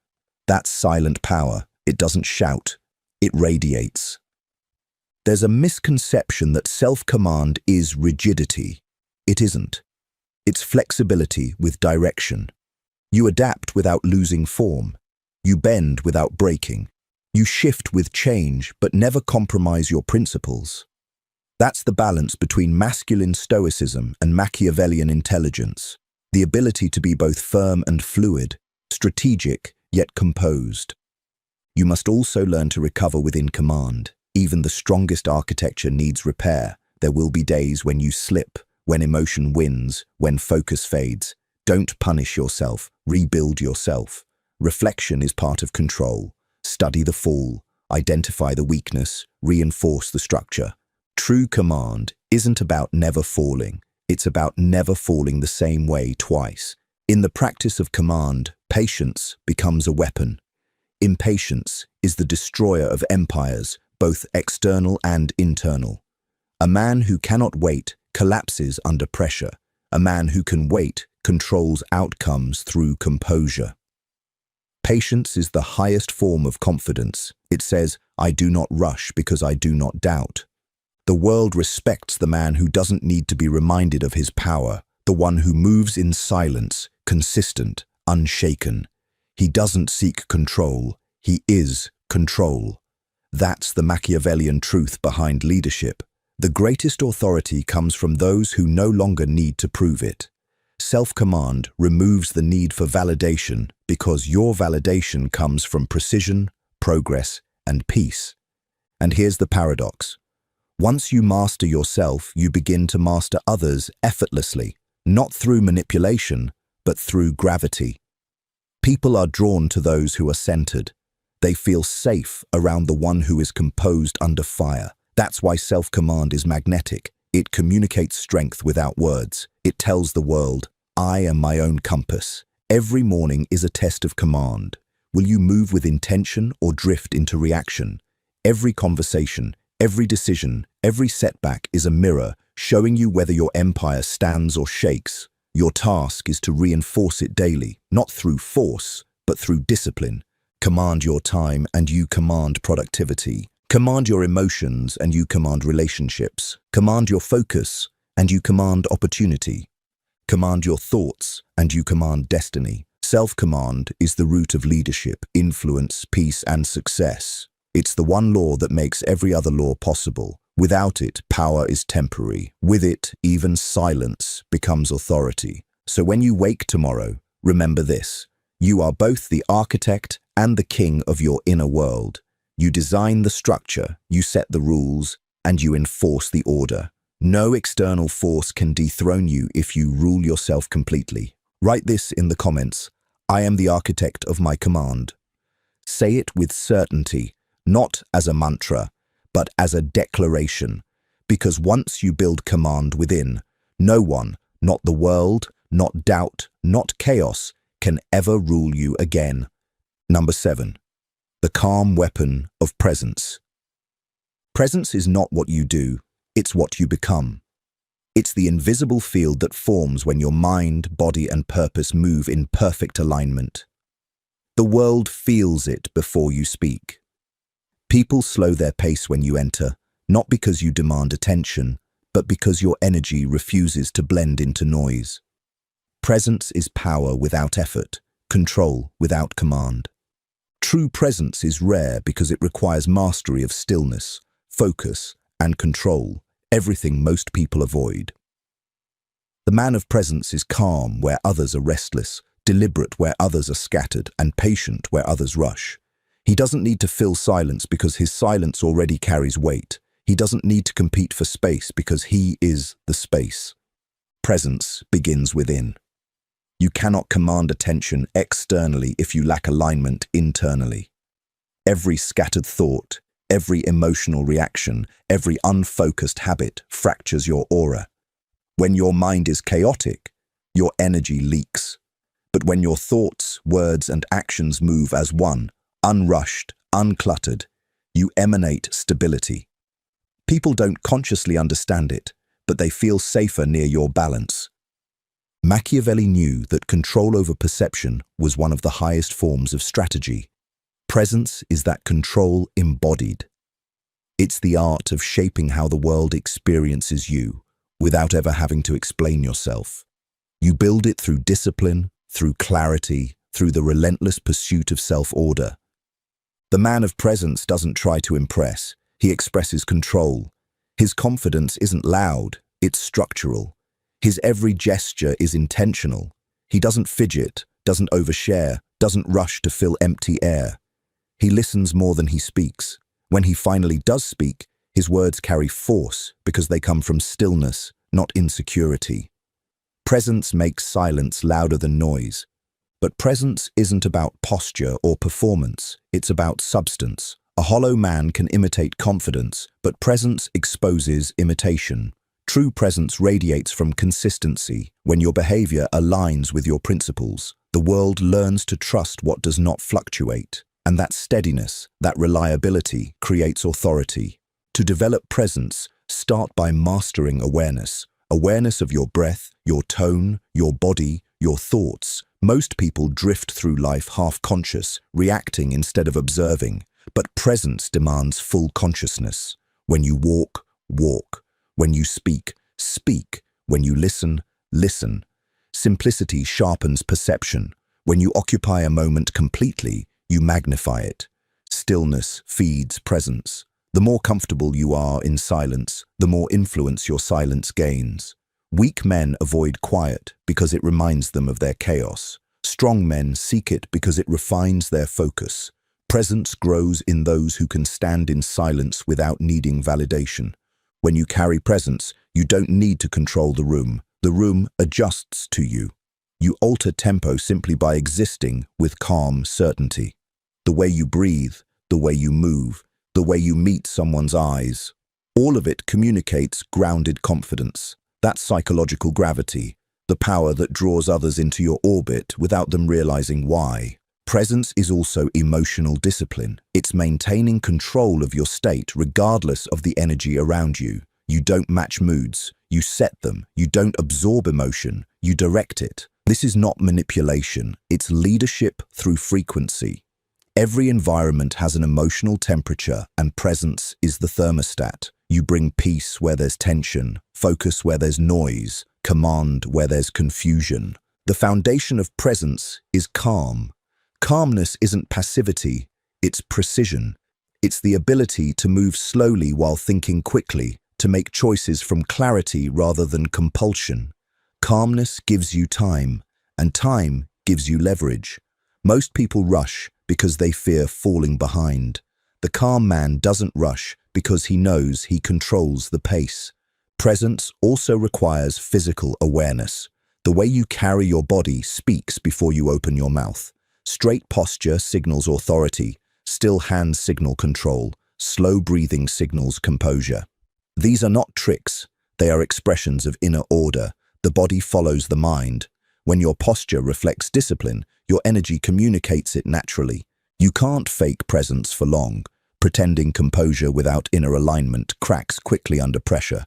That's silent power. It doesn't shout. It radiates. There's a misconception that self-command is rigidity. It isn't. It's flexibility with direction. You adapt without losing form. You bend without breaking. You shift with change, but never compromise your principles. That's the balance between masculine stoicism and Machiavellian intelligence, the ability to be both firm and fluid, strategic yet composed. You must also learn to recover within command. Even the strongest architecture needs repair. There will be days when you slip, when emotion wins, when focus fades. Don't punish yourself, rebuild yourself. Reflection is part of control. Study the fall, identify the weakness, reinforce the structure. True command isn't about never falling. It's about never falling the same way twice. In the practice of command, patience becomes a weapon. Impatience is the destroyer of empires, both external and internal. A man who cannot wait collapses under pressure. A man who can wait controls outcomes through composure. Patience is the highest form of confidence. It says, I do not rush because I do not doubt. The world respects the man who doesn't need to be reminded of his power, the one who moves in silence, consistent, unshaken. He doesn't seek control. He is control. That's the Machiavellian truth behind leadership. The greatest authority comes from those who no longer need to prove it. Self-command removes the need for validation because your validation comes from precision, progress, and peace. And here's the paradox. Once you master yourself, you begin to master others effortlessly, not through manipulation, but through gravity. People are drawn to those who are centered. They feel safe around the one who is composed under fire. That's why self-command is magnetic. It communicates strength without words. It tells the world, I am my own compass. Every morning is a test of command. Will you move with intention or drift into reaction? Every conversation, every decision, every setback is a mirror showing you whether your empire stands or shakes. Your task is to reinforce it daily, not through force, but through discipline. Command your time and you command productivity. Command your emotions and you command relationships. Command your focus and you command opportunity. Command your thoughts and you command destiny. Self-command is the root of leadership, influence, peace, and success. It's the one law that makes every other law possible. Without it, power is temporary. With it, even silence becomes authority. So when you wake tomorrow, remember this. You are both the architect and the king of your inner world. You design the structure, you set the rules, and you enforce the order. No external force can dethrone you if you rule yourself completely. Write this in the comments. I am the architect of my command. Say it with certainty, not as a mantra, but as a declaration. Because once you build command within, no one, not the world, not doubt, not chaos, can ever rule you again. Number 7. The calm weapon of presence. Presence is not what you do, it's what you become. It's the invisible field that forms when your mind, body, and purpose move in perfect alignment. The world feels it before you speak. People slow their pace when you enter, not because you demand attention, but because your energy refuses to blend into noise. Presence is power without effort, control without command. True presence is rare because it requires mastery of stillness, focus, and control, everything most people avoid. The man of presence is calm where others are restless, deliberate where others are scattered, and patient where others rush. He doesn't need to fill silence because his silence already carries weight. He doesn't need to compete for space because he is the space. Presence begins within. You cannot command attention externally if you lack alignment internally. Every scattered thought, every emotional reaction, every unfocused habit fractures your aura. When your mind is chaotic, your energy leaks. But when your thoughts, words, and actions move as one, unrushed, uncluttered, you emanate stability. People don't consciously understand it, but they feel safer near your balance. Machiavelli knew that control over perception was one of the highest forms of strategy. Presence is that control embodied. It's the art of shaping how the world experiences you without ever having to explain yourself. You build it through discipline, through clarity, through the relentless pursuit of self-order. The man of presence doesn't try to impress, he expresses control. His confidence isn't loud, it's structural. His every gesture is intentional. He doesn't fidget, doesn't overshare, doesn't rush to fill empty air. He listens more than he speaks. When he finally does speak, his words carry force because they come from stillness, not insecurity. Presence makes silence louder than noise. But presence isn't about posture or performance, it's about substance. A hollow man can imitate confidence, but presence exposes imitation. True presence radiates from consistency. When your behavior aligns with your principles, the world learns to trust what does not fluctuate. And that steadiness, that reliability, creates authority. To develop presence, start by mastering awareness. Awareness of your breath, your tone, your body, your thoughts. Most people drift through life half-conscious, reacting instead of observing. But presence demands full consciousness. When you walk, walk. When you speak, speak. When you listen, listen. Simplicity sharpens perception. When you occupy a moment completely, you magnify it. Stillness feeds presence. The more comfortable you are in silence, the more influence your silence gains. Weak men avoid quiet because it reminds them of their chaos. Strong men seek it because it refines their focus. Presence grows in those who can stand in silence without needing validation. When you carry presence, you don't need to control the room. The room adjusts to you. You alter tempo simply by existing with calm certainty. The way you breathe, the way you move, the way you meet someone's eyes, all of it communicates grounded confidence. That's psychological gravity, the power that draws others into your orbit without them realizing why. Presence is also emotional discipline. It's maintaining control of your state regardless of the energy around you. You don't match moods, you set them. You don't absorb emotion, you direct it. This is not manipulation, it's leadership through frequency. Every environment has an emotional temperature, and presence is the thermostat. You bring peace where there's tension, focus where there's noise, command where there's confusion. The foundation of presence is calm. Calmness isn't passivity, it's precision. It's the ability to move slowly while thinking quickly, to make choices from clarity rather than compulsion. Calmness gives you time, and time gives you leverage. Most people rush because they fear falling behind. The calm man doesn't rush because he knows he controls the pace. Presence also requires physical awareness. The way you carry your body speaks before you open your mouth. Straight posture signals authority, still hands signal control, slow breathing signals composure. These are not tricks, they are expressions of inner order. The body follows the mind. When your posture reflects discipline, your energy communicates it naturally. You can't fake presence for long. Pretending composure without inner alignment cracks quickly under pressure.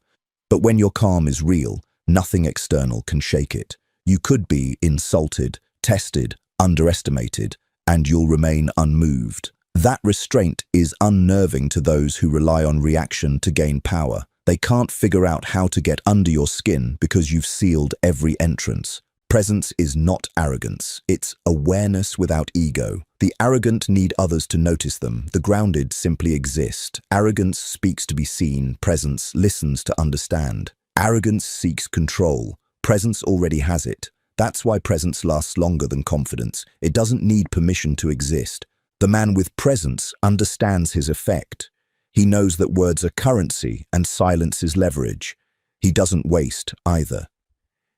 But when your calm is real, nothing external can shake it. You could be insulted, tested, underestimated, and you'll remain unmoved. That restraint is unnerving to those who rely on reaction to gain power. They can't figure out how to get under your skin because you've sealed every entrance. Presence is not arrogance, it's awareness without ego. The arrogant need others to notice them, the grounded simply exist. Arrogance speaks to be seen, presence listens to understand. Arrogance seeks control, presence already has it. That's why presence lasts longer than confidence. It doesn't need permission to exist. The man with presence understands his effect. He knows that words are currency and silence is leverage. He doesn't waste either.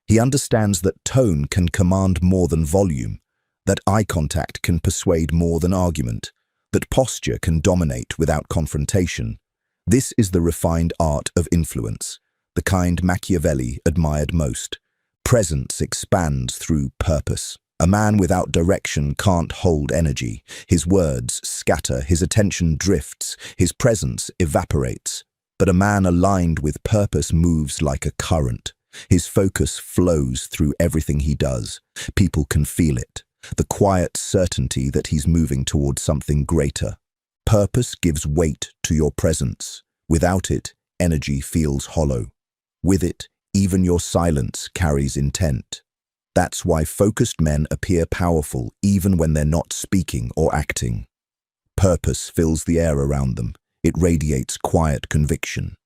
He understands that tone can command more than volume, that eye contact can persuade more than argument, that posture can dominate without confrontation. This is the refined art of influence, the kind Machiavelli admired most. Presence expands through purpose. A man without direction can't hold energy. His words scatter, his attention drifts, his presence evaporates. But a man aligned with purpose moves like a current. His focus flows through everything he does. People can feel it, the quiet certainty that he's moving towards something greater. Purpose gives weight to your presence. Without it, energy feels hollow. With it, even your silence carries intent. That's why focused men appear powerful even when they're not speaking or acting. Purpose fills the air around them. It radiates quiet conviction.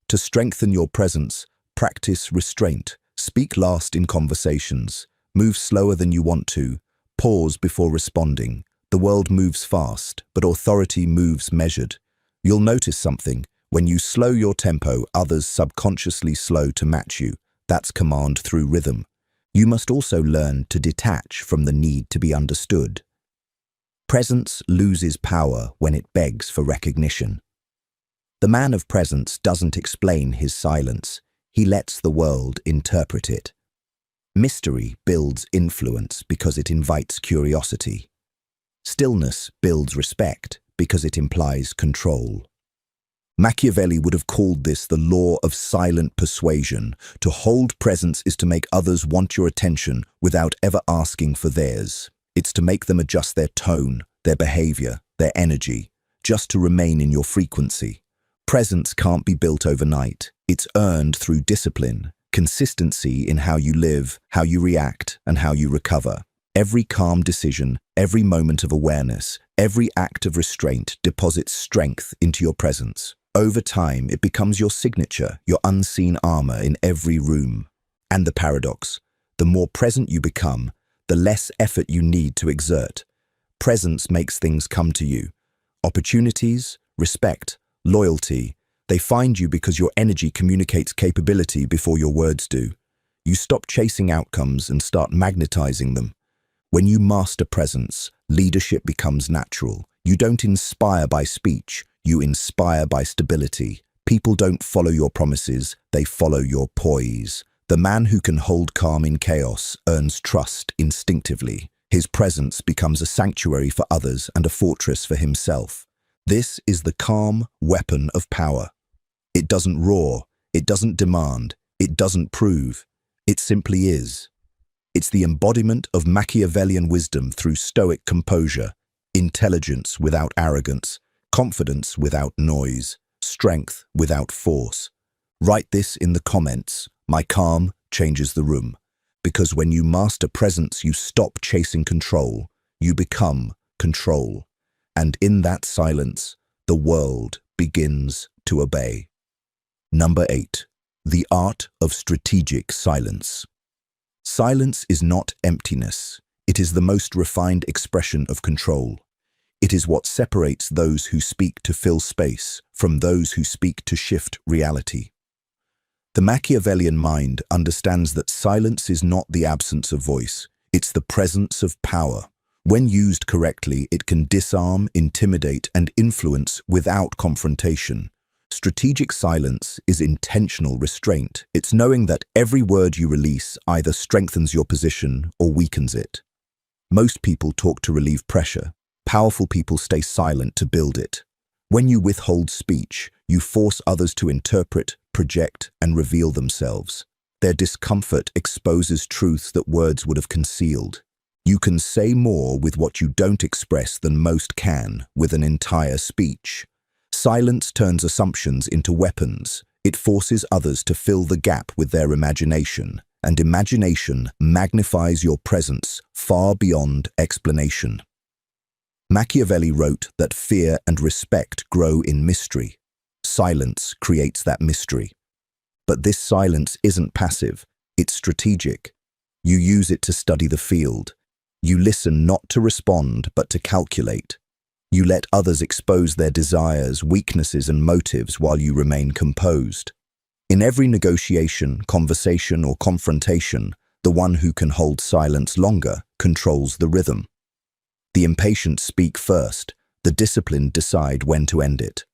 To strengthen your presence, practice restraint. Speak last in conversations. Move slower than you want to. Pause before responding. The world moves fast, but authority moves measured. You'll notice something. When you slow your tempo, others subconsciously slow to match you. That's command through rhythm. You must also learn to detach from the need to be understood. Presence loses power when it begs for recognition. The man of presence doesn't explain his silence. He lets the world interpret it. Mystery builds influence because it invites curiosity. Stillness builds respect because it implies control. Machiavelli would have called this the law of silent persuasion. To hold presence is to make others want your attention without ever asking for theirs. It's to make them adjust their tone, their behavior, their energy, just to remain in your frequency. Presence can't be built overnight. It's earned through discipline, consistency in how you live, how you react, and how you recover. Every calm decision, every moment of awareness, every act of restraint deposits strength into your presence. Over time, it becomes your signature, your unseen armor in every room. And the paradox: the more present you become, the less effort you need to exert. Presence makes things come to you. Opportunities, respect, loyalty, they find you because your energy communicates capability before your words do. You stop chasing outcomes and start magnetizing them. When you master presence, leadership becomes natural. You don't inspire by speech, you inspire by stability. People don't follow your promises, they follow your poise. The man who can hold calm in chaos earns trust instinctively. His presence becomes a sanctuary for others and a fortress for himself. This is the calm weapon of power. It doesn't roar, it doesn't demand, it doesn't prove. It simply is. It's the embodiment of Machiavellian wisdom through stoic composure, intelligence without arrogance, confidence without noise, strength without force. Write this in the comments. My calm changes the room. Because when you master presence, you stop chasing control. You become control. And in that silence, the world begins to obey. Number 8. The art of strategic silence. Silence is not emptiness. It is the most refined expression of control. It is what separates those who speak to fill space from those who speak to shift reality. The Machiavellian mind understands that silence is not the absence of voice, it's the presence of power. When used correctly, it can disarm, intimidate, and influence without confrontation. Strategic silence is intentional restraint. It's knowing that every word you release either strengthens your position or weakens it. Most people talk to relieve pressure. Powerful people stay silent to build it. When you withhold speech, you force others to interpret, project, and reveal themselves. Their discomfort exposes truths that words would have concealed. You can say more with what you don't express than most can with an entire speech. Silence turns assumptions into weapons. It forces others to fill the gap with their imagination, and imagination magnifies your presence far beyond explanation. Machiavelli wrote that fear and respect grow in mystery. Silence creates that mystery. But this silence isn't passive, it's strategic. You use it to study the field. You listen not to respond, but to calculate. You let others expose their desires, weaknesses, and motives while you remain composed. In every negotiation, conversation, or confrontation, the one who can hold silence longer controls the rhythm. The impatient speak first, the disciplined decide when to end it.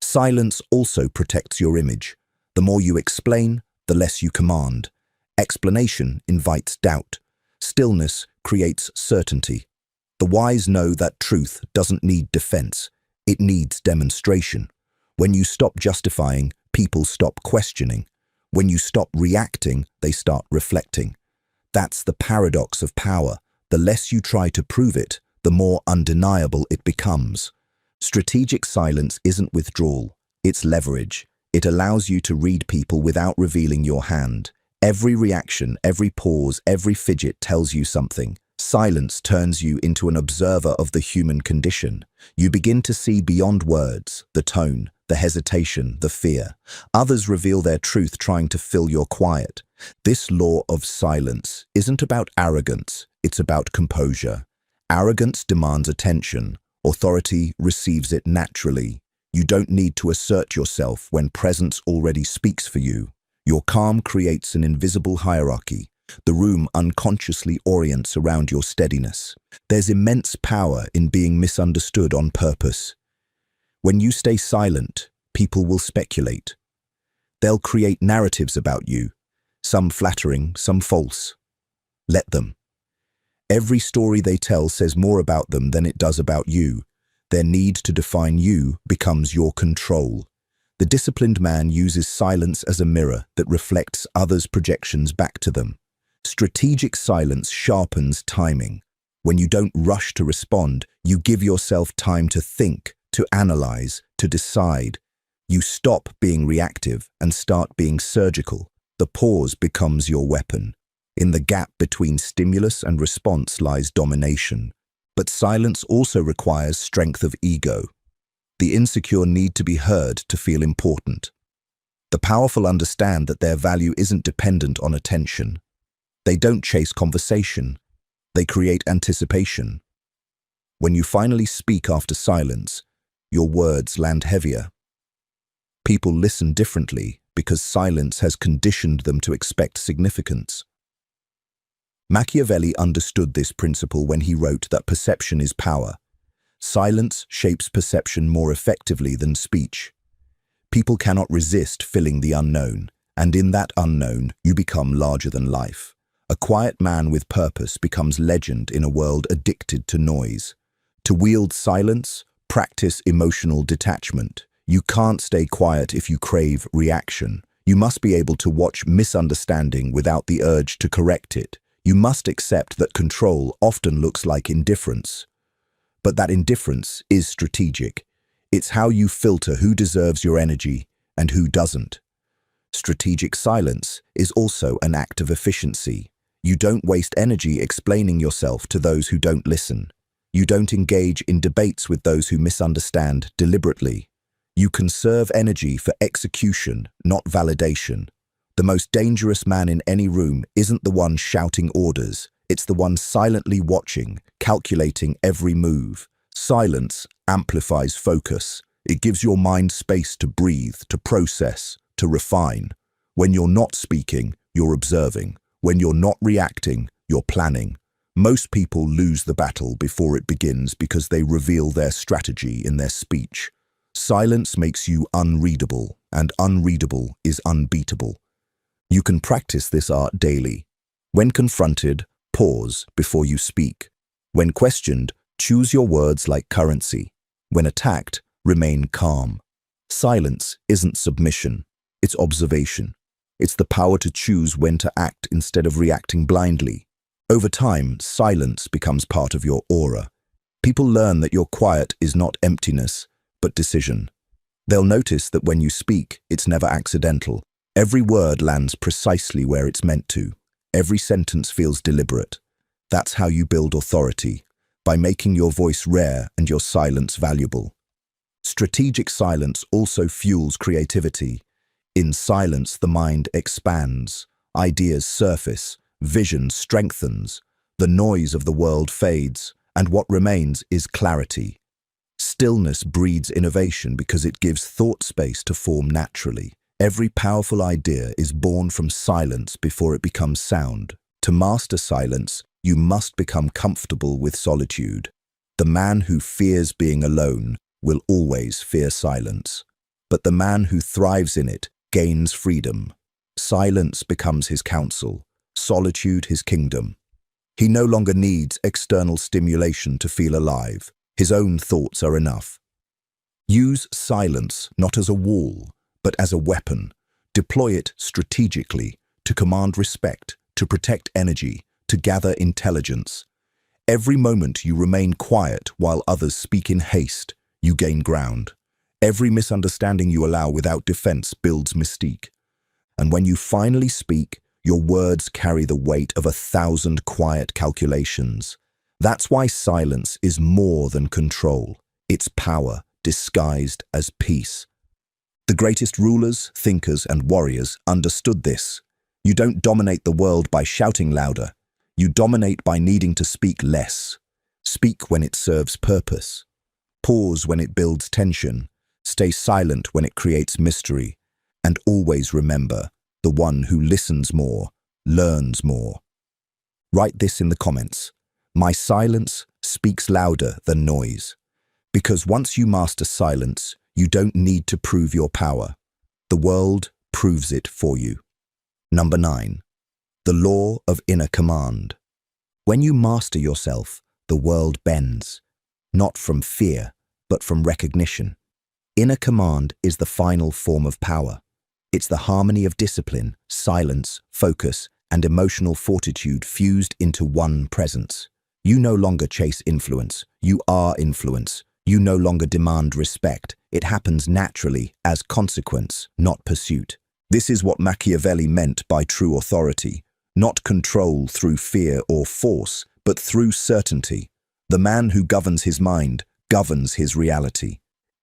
Silence also protects your image. The more you explain, the less you command. Explanation invites doubt. Stillness creates certainty. The wise know that truth doesn't need defense, it needs demonstration. When you stop justifying, people stop questioning. When you stop reacting, they start reflecting. That's the paradox of power. The less you try to prove it, the more undeniable it becomes. Strategic silence isn't withdrawal, it's leverage. It allows you to read people without revealing your hand. Every reaction, every pause, every fidget tells you something. Silence turns you into an observer of the human condition. You begin to see beyond words, the tone, the hesitation, the fear. Others reveal their truth trying to fill your quiet. This law of silence isn't about arrogance, it's about composure. Arrogance demands attention. Authority receives it naturally. You don't need to assert yourself when presence already speaks for you. Your calm creates an invisible hierarchy. The room unconsciously orients around your steadiness. There's immense power in being misunderstood on purpose. When you stay silent, people will speculate. They'll create narratives about you, some flattering, some false. Let them. Every story they tell says more about them than it does about you. Their need to define you becomes your control. The disciplined man uses silence as a mirror that reflects others' projections back to them. Strategic silence sharpens timing. When you don't rush to respond, you give yourself time to think, to analyze, to decide. You stop being reactive and start being surgical. The pause becomes your weapon. In the gap between stimulus and response lies domination. But silence also requires strength of ego. The insecure need to be heard to feel important. The powerful understand that their value isn't dependent on attention. They don't chase conversation. They create anticipation. When you finally speak after silence, your words land heavier. People listen differently because silence has conditioned them to expect significance. Machiavelli understood this principle when he wrote that perception is power. Silence shapes perception more effectively than speech. People cannot resist filling the unknown, and in that unknown, you become larger than life. A quiet man with purpose becomes legend in a world addicted to noise. To wield silence, practice emotional detachment. You can't stay quiet if you crave reaction. You must be able to watch misunderstanding without the urge to correct it. You must accept that control often looks like indifference. But that indifference is strategic. It's how you filter who deserves your energy and who doesn't. Strategic silence is also an act of efficiency. You don't waste energy explaining yourself to those who don't listen. You don't engage in debates with those who misunderstand deliberately. You conserve energy for execution, not validation. The most dangerous man in any room isn't the one shouting orders. It's the one silently watching, calculating every move. Silence amplifies focus. It gives your mind space to breathe, to process, to refine. When you're not speaking, you're observing. When you're not reacting, you're planning. Most people lose the battle before it begins because they reveal their strategy in their speech. Silence makes you unreadable, and unreadable is unbeatable. You can practice this art daily. When confronted, pause before you speak. When questioned, choose your words like currency. When attacked, remain calm. Silence isn't submission, it's observation. It's the power to choose when to act instead of reacting blindly. Over time, silence becomes part of your aura. People learn that your quiet is not emptiness, but decision. They'll notice that when you speak, it's never accidental. Every word lands precisely where it's meant to. Every sentence feels deliberate. That's how you build authority, by making your voice rare and your silence valuable. Strategic silence also fuels creativity. In silence, the mind expands, ideas surface, vision strengthens, the noise of the world fades, and what remains is clarity. Stillness breeds innovation because it gives thought space to form naturally. Every powerful idea is born from silence before it becomes sound. To master silence, you must become comfortable with solitude. The man who fears being alone will always fear silence. But the man who thrives in it gains freedom. Silence becomes his counsel, solitude his kingdom. He no longer needs external stimulation to feel alive. His own thoughts are enough. Use silence not as a wall, but as a weapon. Deploy it strategically to command respect, to protect energy, to gather intelligence. Every moment you remain quiet while others speak in haste, you gain ground. Every misunderstanding you allow without defense builds mystique. And when you finally speak, your words carry the weight of 1,000 quiet calculations. That's why silence is more than control. It's power disguised as peace. The greatest rulers, thinkers, and warriors understood this. You don't dominate the world by shouting louder. You dominate by needing to speak less. Speak when it serves purpose. Pause when it builds tension. Stay silent when it creates mystery. And always remember, the one who listens more, learns more. Write this in the comments. My silence speaks louder than noise. Because once you master silence, you don't need to prove your power. The world proves it for you. Number 9. The law of inner command. When you master yourself, the world bends. Not from fear, but from recognition. Inner command is the final form of power. It's the harmony of discipline, silence, focus, and emotional fortitude fused into one presence. You no longer chase influence, you are influence. You no longer demand respect. It happens naturally as consequence, not pursuit. This is what Machiavelli meant by true authority. Not control through fear or force, but through certainty. The man who governs his mind governs his reality.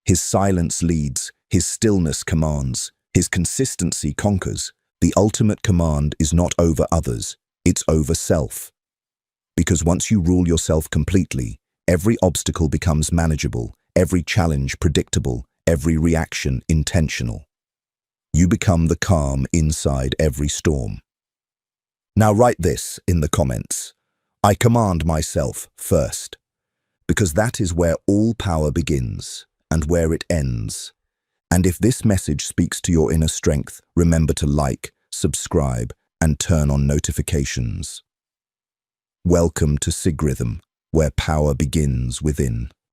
His silence leads, his stillness commands, his consistency conquers. The ultimate command is not over others, it's over self. Because once you rule yourself completely, every obstacle becomes manageable, every challenge predictable, every reaction intentional. You become the calm inside every storm. Now write this in the comments. I command myself first. Because that is where all power begins and where it ends. And if this message speaks to your inner strength, remember to like, subscribe, and turn on notifications. Welcome to Sig Rhythm, where power begins within.